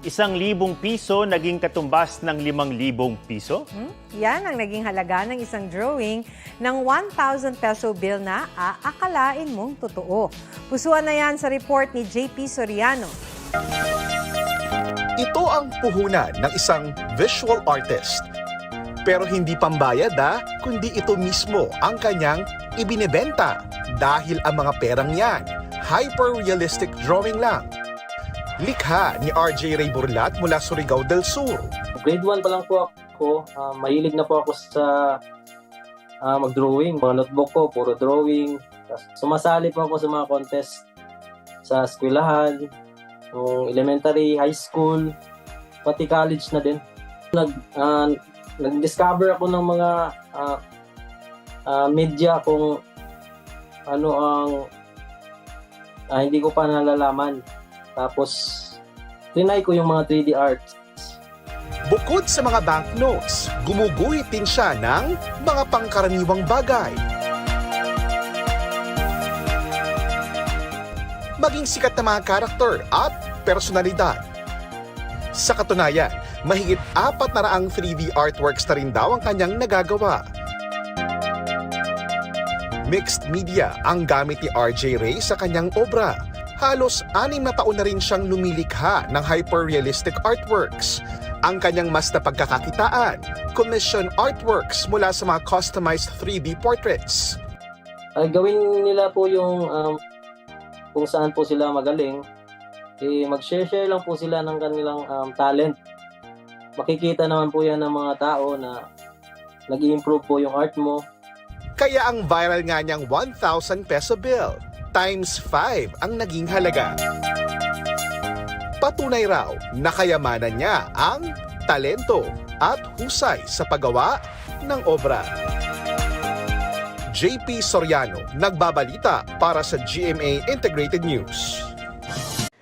1,000 piso naging katumbas ng 5,000 piso? Yan ang naging halaga ng isang drawing ng 1,000 peso bill na aakalain mong totoo. Pusuan na yan sa report ni JP Soriano. Ito ang puhunan ng isang visual artist. Pero hindi pambayad kundi ito mismo ang kanyang ibinebenta dahil ang mga perang yan, hyper-realistic drawing lang. Likha ni RJ Ray Burlat mula Surigao del Sur. Grade 1 pa lang po ako. Mahilig na po ako sa mag-drawing. Mga notebook ko, puro drawing. Sumasali po ako sa mga contest sa eskwelahan, elementary, high school, pati college na din. Nag-discover ako ng mga media kung ano ang hindi ko pa nalalaman. Tapos, trinay ko yung mga 3D art. Bukod sa mga banknotes, gumuguhit din siya ng mga pangkaraniwang bagay. Maging sikat na mga karakter at personalidad. Sa katunayan, mahigit 400 3D artworks na rin daw ang kanyang nagagawa. Mixed media ang gamit ni RJ Ray sa kanyang obra. Halos 6 na taon na rin siyang lumilikha ng hyper-realistic artworks. Ang kanyang mas napagkakakitaan, commission artworks mula sa mga customized 3D portraits. Gawin nila po yung kung saan po sila magaling. Mag-share lang po sila ng kanilang talent. Makikita naman po yan ng mga tao na nag-i-improve po yung art mo. Kaya ang viral nga niyang 1,000 peso bill times 5 ang naging halaga. Patunay raw na kayamanan niya ang talento at husay sa paggawa ng obra. JP Soriano, nagbabalita para sa GMA Integrated News.